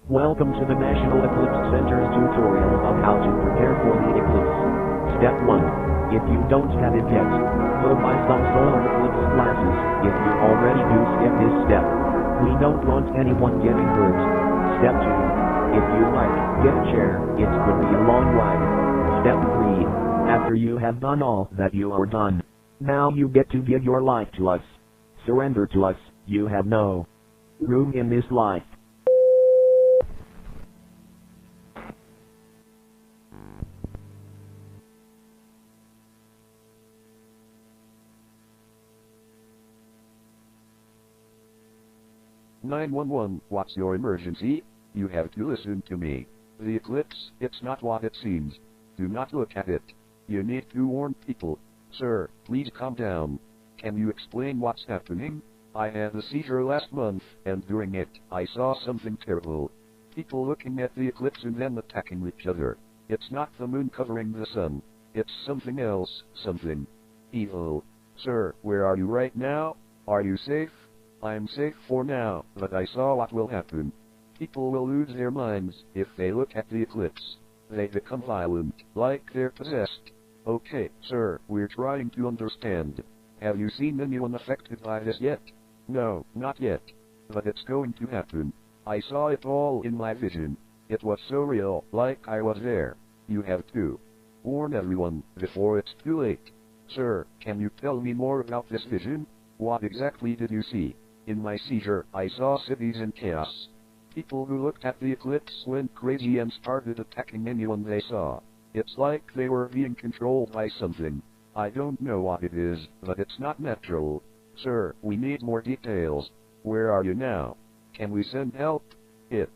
Welcome to the National Eclipse Center's tutorial of how to prepare for the eclipse. Step 1. If you don't have it yet, go buy some solar eclipse glasses. If you already do, skip this step. We don't want anyone getting hurt. Step 2. If you like, get a chair, it could be a long ride. Step 3. After you have done all that, you are done. Now you get to give your life to us. Surrender to us. You have no room in this life. "911, what's your emergency? You have to listen to me. The eclipse, it's not what it seems. Do not look at it. You need to warn people. Sir, please calm down. Can you explain what's happening? I had a seizure last month, and during it, I saw something terrible. People looking at the eclipse and then attacking each other. It's not the moon covering the sun. It's something else, something evil. Sir, where are you right now? Are you safe? I'm safe for now, but I saw what will happen. People will lose their minds if they look at the eclipse. They become violent, like they're possessed. Okay, sir, we're trying to understand. Have you seen anyone affected by this yet? No, not yet. But it's going to happen. I saw it all in my vision. It was so real, like I was there. You have to warn everyone before it's too late. Sir, can you tell me more about this vision? What exactly did you see? In my seizure, I saw cities in chaos. People who looked at the eclipse went crazy and started attacking anyone they saw. It's like they were being controlled by something. I don't know what it is, but it's not natural. Sir, we need more details. Where are you now? Can we send help? It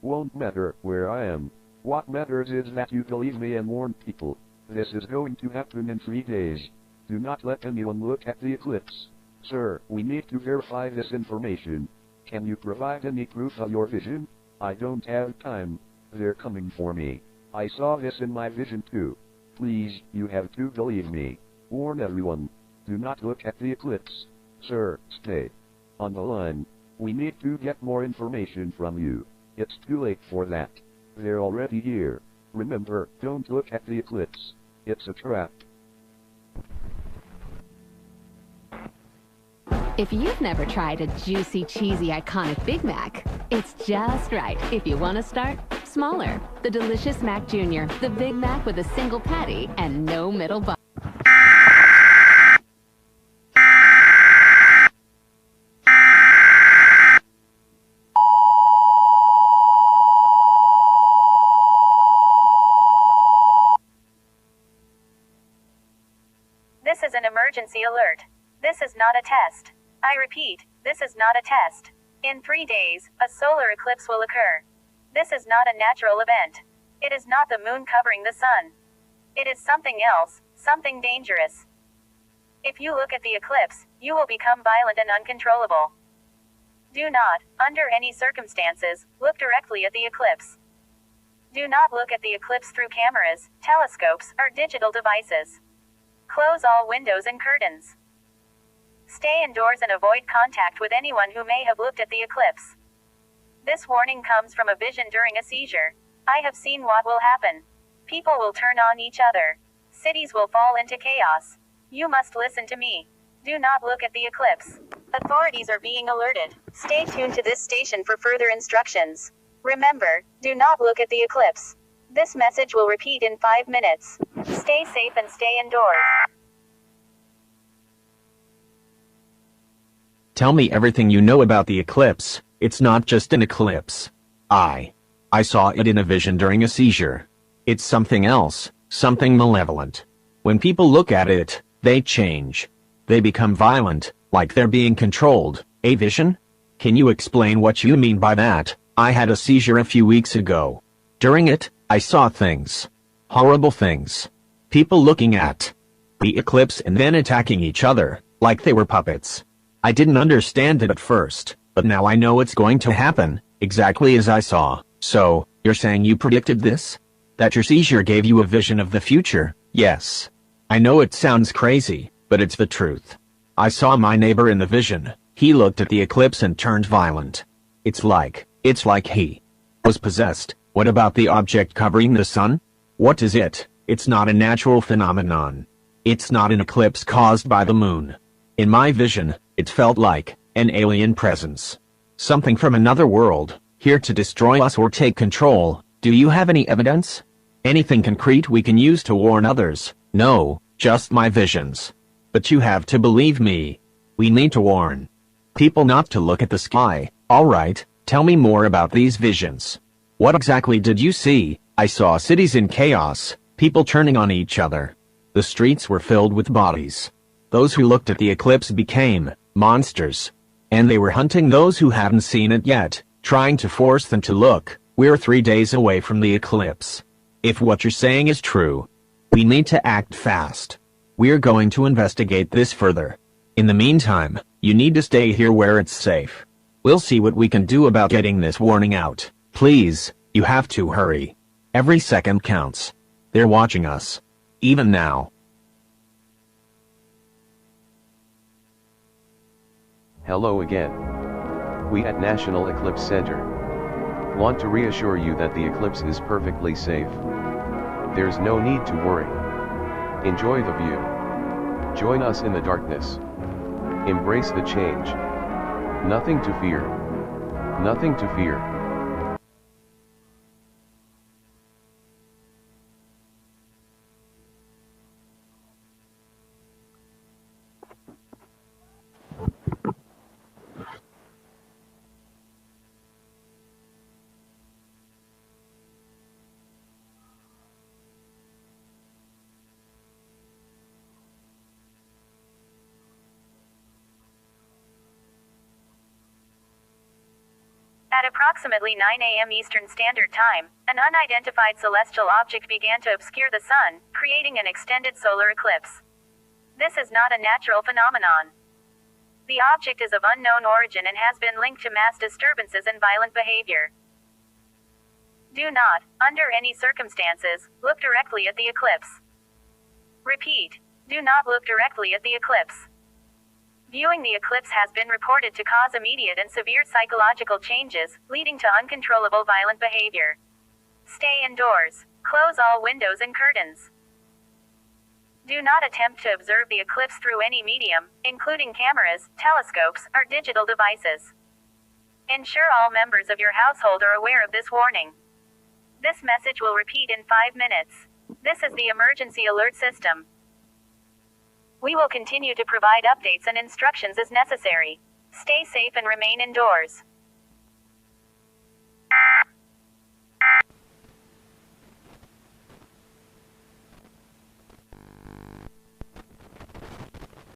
won't matter where I am. What matters is that you believe me and warn people. This is going to happen in 3 days. Do not let anyone look at the eclipse. Sir, we need to verify this information. Can you provide any proof of your vision? I don't have time. They're coming for me. I saw this in my vision too. Please, you have to believe me. Warn everyone. Do not look at the eclipse. Sir, stay on the line. We need to get more information from you. It's too late for that. They're already here. Remember, don't look at the eclipse. It's a trap. If you've never tried a juicy, cheesy, iconic Big Mac, it's just right if you want to start smaller. The delicious Mac Jr., the Big Mac with a single patty and no middle bun. This is an emergency alert. This is not a test. I repeat, this is not a test. In 3 days, a solar eclipse will occur. This is not a natural event. It is not the moon covering the sun. It is something else, something dangerous. If you look at the eclipse, you will become violent and uncontrollable. Do not, under any circumstances, look directly at the eclipse. Do not look at the eclipse through cameras, telescopes, or digital devices. Close all windows and curtains. Stay indoors and avoid contact with anyone who may have looked at the eclipse. This warning comes from a vision during a seizure. I have seen what will happen. People will turn on each other. Cities will fall into chaos. You must listen to me. Do not look at the eclipse. Authorities are being alerted. Stay tuned to this station for further instructions. Remember, do not look at the eclipse. This message will repeat in 5 minutes. Stay safe and stay indoors. Tell me everything you know about the eclipse. It's not just an eclipse. I saw it in a vision during a seizure. It's something else, something malevolent. When people look at it, they change. They become violent, like they're being controlled. A vision? Can you explain what you mean by that? I had a seizure a few weeks ago. During it, I saw things. Horrible things. People looking at the eclipse and then attacking each other, like they were puppets. I didn't understand it at first, but now I know it's going to happen, exactly as I saw. So, you're saying you predicted this? That your seizure gave you a vision of the future? Yes. I know it sounds crazy, but it's the truth. I saw my neighbor in the vision. He looked at the eclipse and turned violent. It's like he was possessed. What about the object covering the sun? What is it? It's not a natural phenomenon. It's not an eclipse caused by the moon. In my vision, it felt like an alien presence. Something from another world, here to destroy us or take control. Do you have any evidence? Anything concrete we can use to warn others? No, just my visions. But you have to believe me. We need to warn people not to look at the sky. All right, tell me more about these visions. What exactly did you see? I saw cities in chaos, people turning on each other. The streets were filled with bodies. Those who looked at the eclipse became monsters. And they were hunting those who hadn't seen it yet, trying to force them to look. We're 3 days away from the eclipse. If what you're saying is true, we need to act fast. We're going to investigate this further. In the meantime, you need to stay here where it's safe. We'll see what we can do about getting this warning out. Please, you have to hurry. Every second counts. They're watching us. Even now. Hello again. We at National Eclipse Center want to reassure you that the eclipse is perfectly safe. There's no need to worry. Enjoy the view. Join us in the darkness. Embrace the change. Nothing to fear. Nothing to fear. At approximately 9 a.m. Eastern Standard Time, an unidentified celestial object began to obscure the sun, creating an extended solar eclipse. This is not a natural phenomenon. The object is of unknown origin and has been linked to mass disturbances and violent behavior. Do not, under any circumstances, look directly at the eclipse. Repeat, do not look directly at the eclipse. Viewing the eclipse has been reported to cause immediate and severe psychological changes, leading to uncontrollable violent behavior. Stay indoors. Close all windows and curtains. Do not attempt to observe the eclipse through any medium, including cameras, telescopes, or digital devices. Ensure all members of your household are aware of this warning. This message will repeat in 5 minutes. This is the emergency alert system. We will continue to provide updates and instructions as necessary. Stay safe and remain indoors.